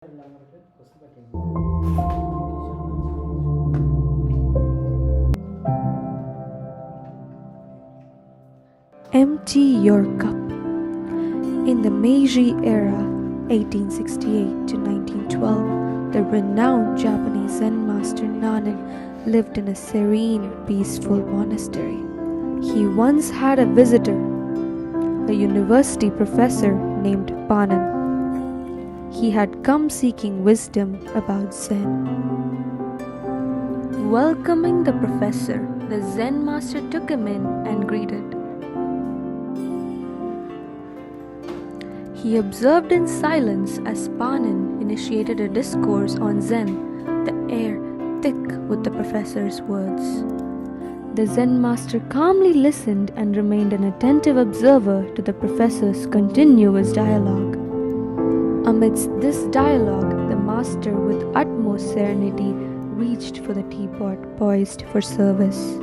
Empty your cup. In the Meiji era, 1868 to 1912, the renowned Japanese Zen master Nanin lived in a serene, peaceful monastery. He once had a visitor, a university professor named Panan. He had come seeking wisdom about Zen. Welcoming the professor, the Zen master took him in and greeted. He observed in silence as Panan initiated a discourse on Zen, the air thick with the professor's words. The Zen master calmly listened and remained an attentive observer to the professor's continuous dialogue. Amidst this dialogue, the master, with utmost serenity, reached for the teapot poised for service.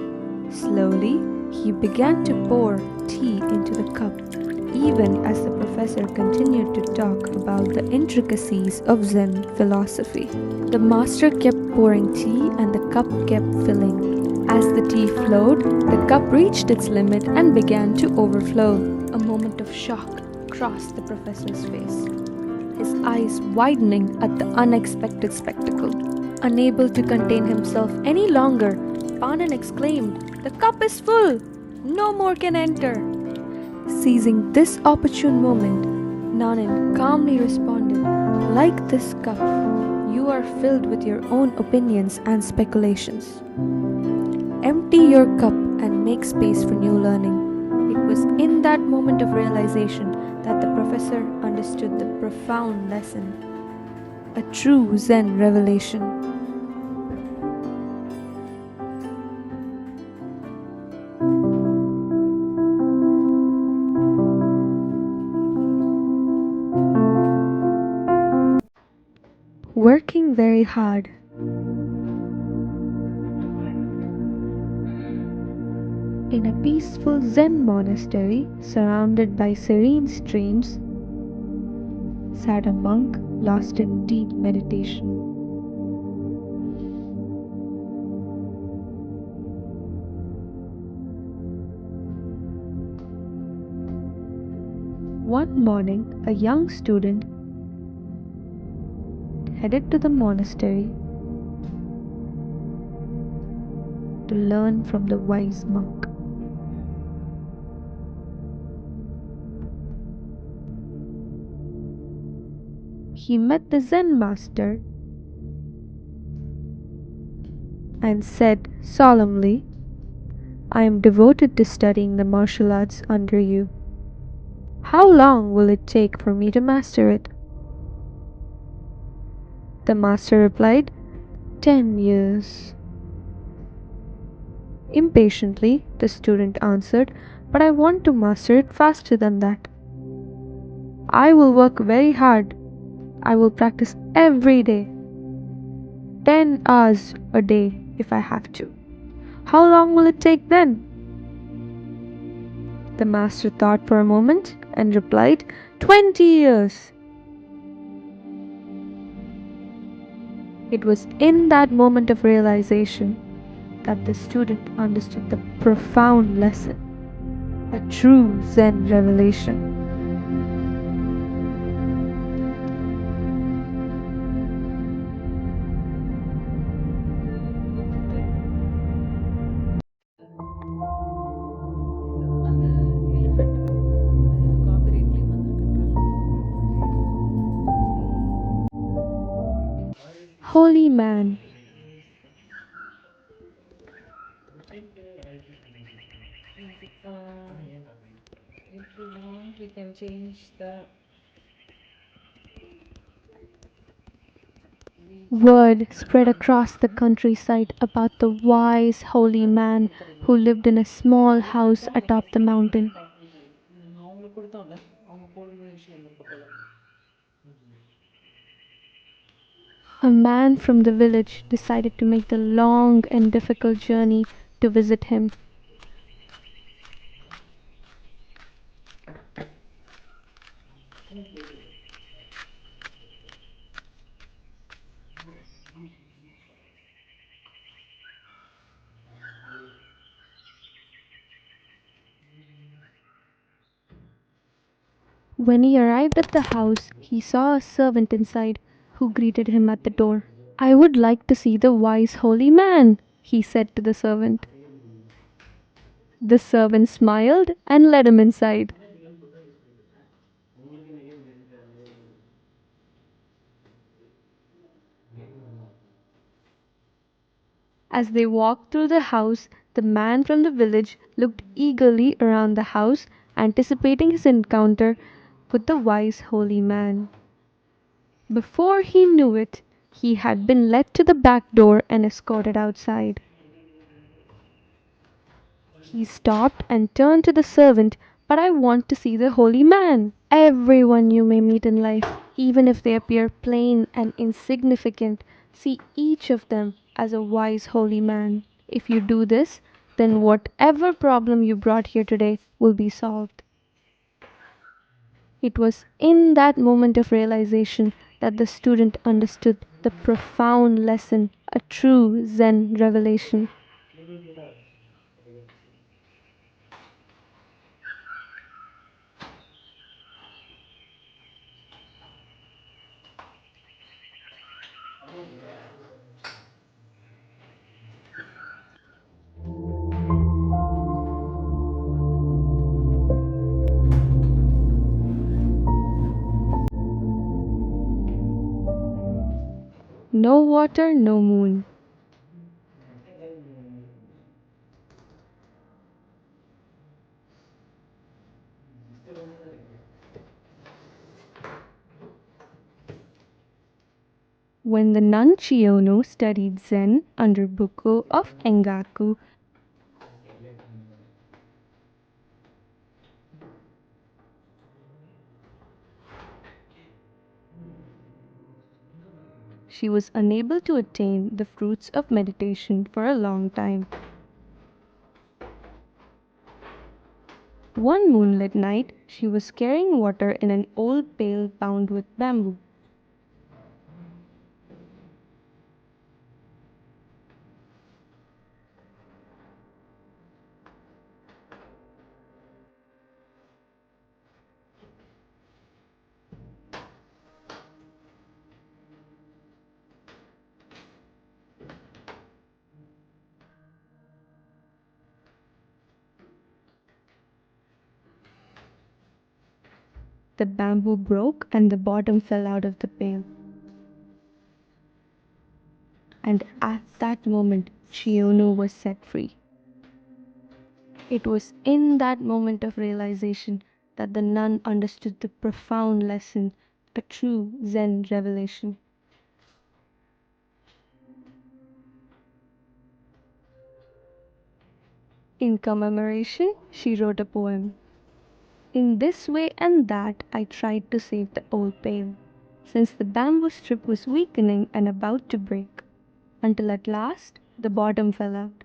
Slowly, he began to pour tea into the cup, even as the professor continued to talk about the intricacies of Zen philosophy. The master kept pouring tea and the cup kept filling. As the tea flowed, the cup reached its limit and began to overflow. A moment of shock crossed the professor's face, his eyes widening at the unexpected spectacle. Unable to contain himself any longer, Panan exclaimed, "The cup is full! No more can enter!" Seizing this opportune moment, Nanin calmly responded, "Like this cup, you are filled with your own opinions and speculations. Empty your cup and make space for new learning." It was in that moment of realization that the professor understood the profound lesson, a true Zen revelation. Working very hard. In a peaceful Zen monastery surrounded by serene streams sat a monk lost in deep meditation. One morning, a young student headed to the monastery to learn from the wise monk. He met the Zen master and said solemnly, "I am devoted to studying the martial arts under you. How long will it take for me to master it?" The master replied, 10 years. Impatiently, the student answered, "But I want to master it faster than that. I will work very hard. I will practice every day, 10 hours a day if I have to. How long will it take then?" The master thought for a moment and replied, 20 years. It was in that moment of realization that the student understood the profound lesson, a true Zen revelation. Holy man. If you want, we can change the Word spread across the countryside about the wise holy man who lived in a small house atop the mountain. அவங்களுக்கு கொடுத்தோம்ல அவங்க போடுற விஷயம் என்ன போகல. A man from the village decided to make the long and difficult journey to visit him. When he arrived at the house, he saw a servant inside who greeted him at the door. I would like to see the wise holy man, he said to the servant. The servant smiled and led him inside. As they walked through the house, the man from the village looked eagerly around the house, anticipating his encounter with the wise holy man. Before he knew it, he had been led to the back door and escorted outside. He stopped and turned to the servant. But I want to see the holy man. Everyone you may meet in life, even if they appear plain and insignificant, see each of them as a wise holy man. If you do this, then whatever problem you brought here today will be solved. It was in that moment of realization that the student understood the profound lesson, a true Zen revelation. No water, no moon. When the nun Chiyono studied Zen under Buko of Engaku, she was unable to attain the fruits of meditation for a long time. One moonlit night, she was carrying water in an old pail bound with bamboo. The bamboo broke and the bottom fell out of the pail. And at that moment, Chiyono was set free. It was in that moment of realization that the nun understood the profound lesson, a true Zen revelation. In commemoration, she wrote a poem. In this way and that, I tried to save the old pail, since the bamboo strip was weakening and about to break, until at last the bottom fell out.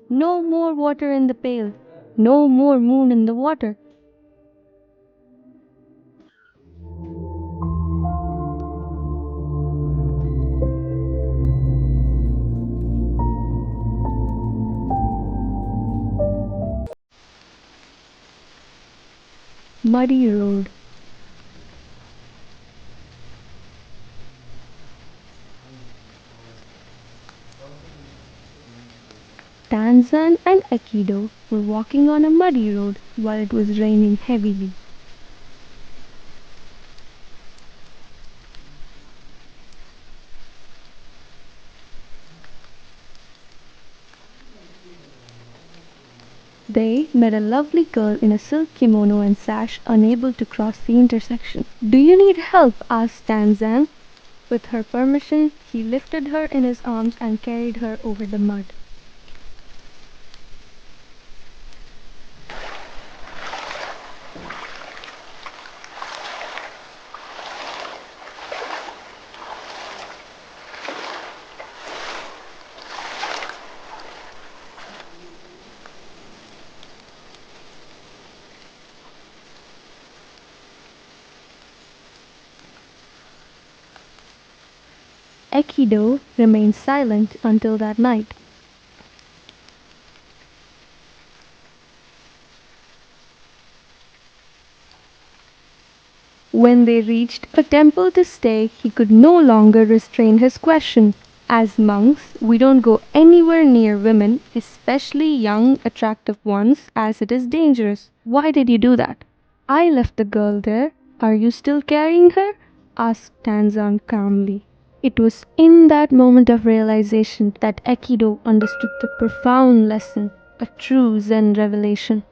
No more water in the pail, no more moon in the water. Muddy road. Tanzan and Aikido were walking on a muddy road while it was raining heavily. They met a lovely girl in a silk kimono and sash, unable to cross the intersection. Do you need help? Asked Tanzan. With her permission, he lifted her in his arms and carried her over the mud. Aikido remained silent until that night. When they reached a temple to stay, he could no longer restrain his question. As monks, we don't go anywhere near women, especially young, attractive ones, as it is dangerous. Why did you do that? I left the girl there. Are you still carrying her? Asked Tanzan calmly. It was in that moment of realization that Aikido understood the profound lesson, a true Zen revelation.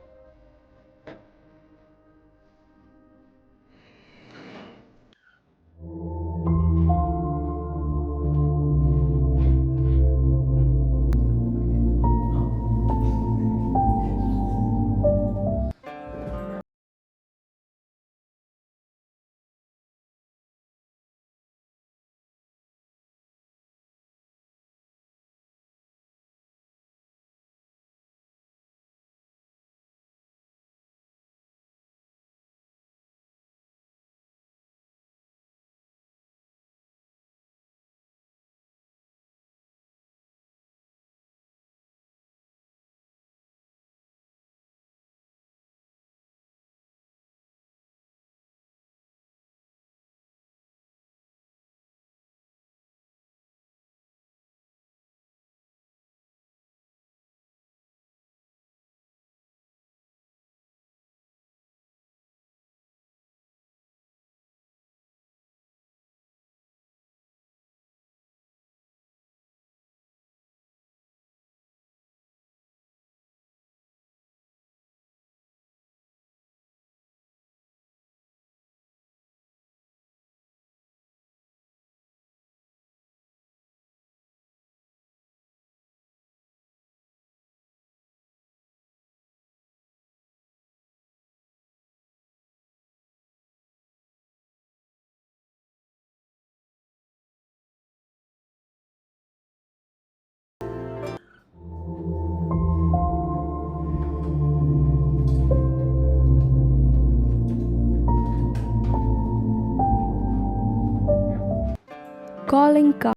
Calling car.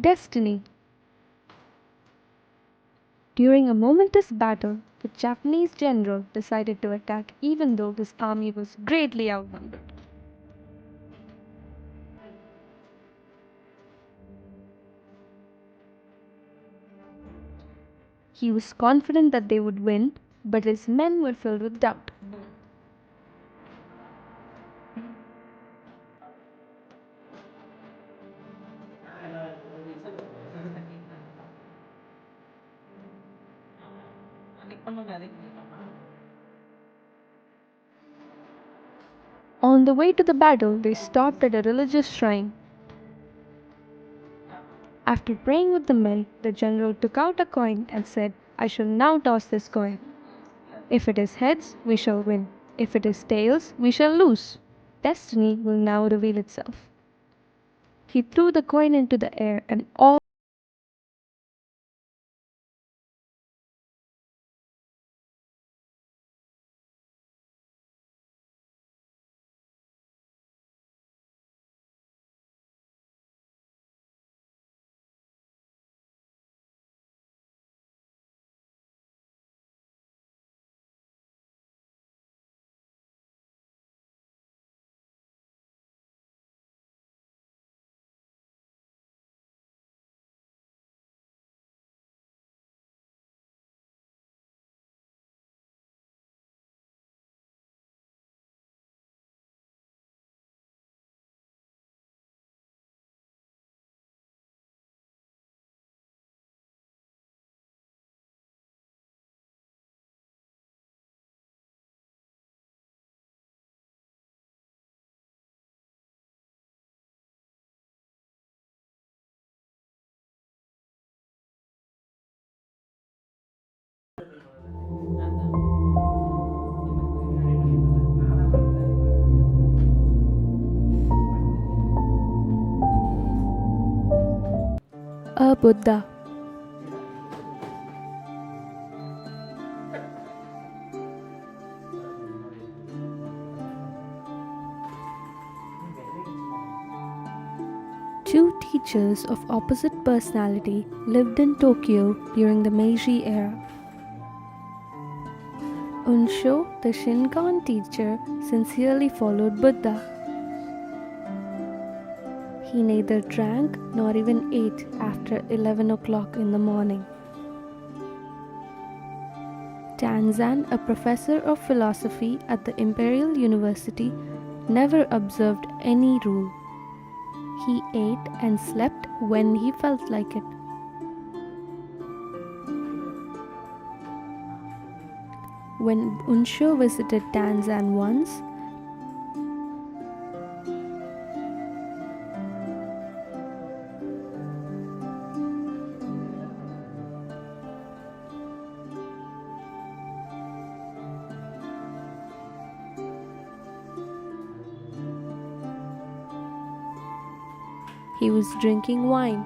Destiny. During a momentous battle, the Japanese general decided to attack even though his army was greatly outnumbered. He was confident that they would win, but his men were filled with doubt. On the way to the battle, they stopped at a religious shrine. After praying with the men, the general took out a coin and said, "I shall now toss this coin. If it is heads, we shall win. If it is tails, we shall lose. Destiny will now reveal itself." He threw the coin into the air, and all a Buddha. Two teachers of opposite personality lived in Tokyo during the Meiji era. Unsho, the Shingon teacher, sincerely followed Buddha. He neither drank nor even ate after 11 o'clock in the morning. Tanzan, a professor of philosophy at the Imperial University, never observed any rule. He ate and slept when he felt like it. When Unsho visited Tanzan once, he was drinking wine.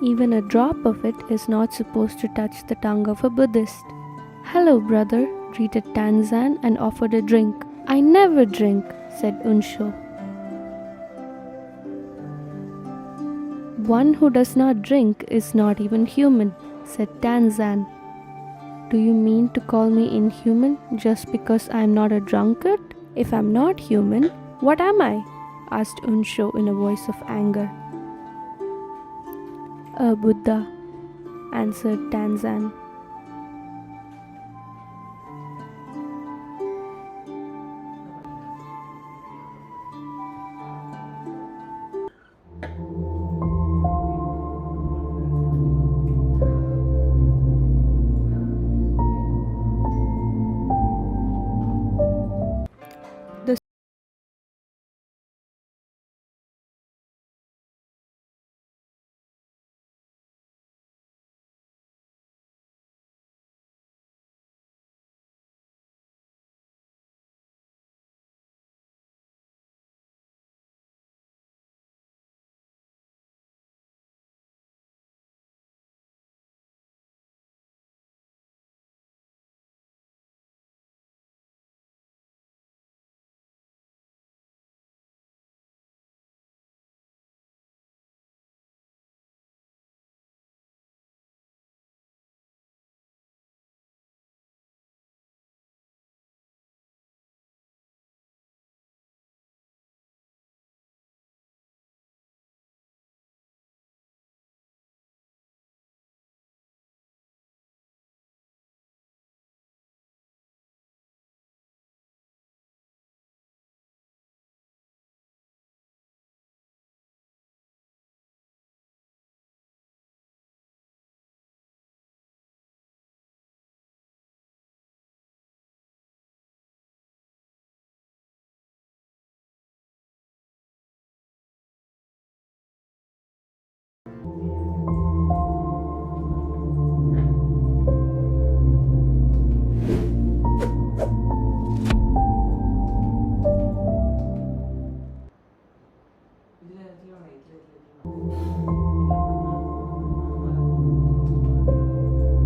Even a drop of it is not supposed to touch the tongue of a Buddhist. "Hello, brother," greeted Tanzan and offered a drink. "I never drink," said Unsho. "One who does not drink is not even human," said Tanzan. "Do you mean to call me inhuman just because I am not a drunkard? If I am not human, what am I?" asked Unsho in a voice of anger. "A Buddha," answered Tanzan.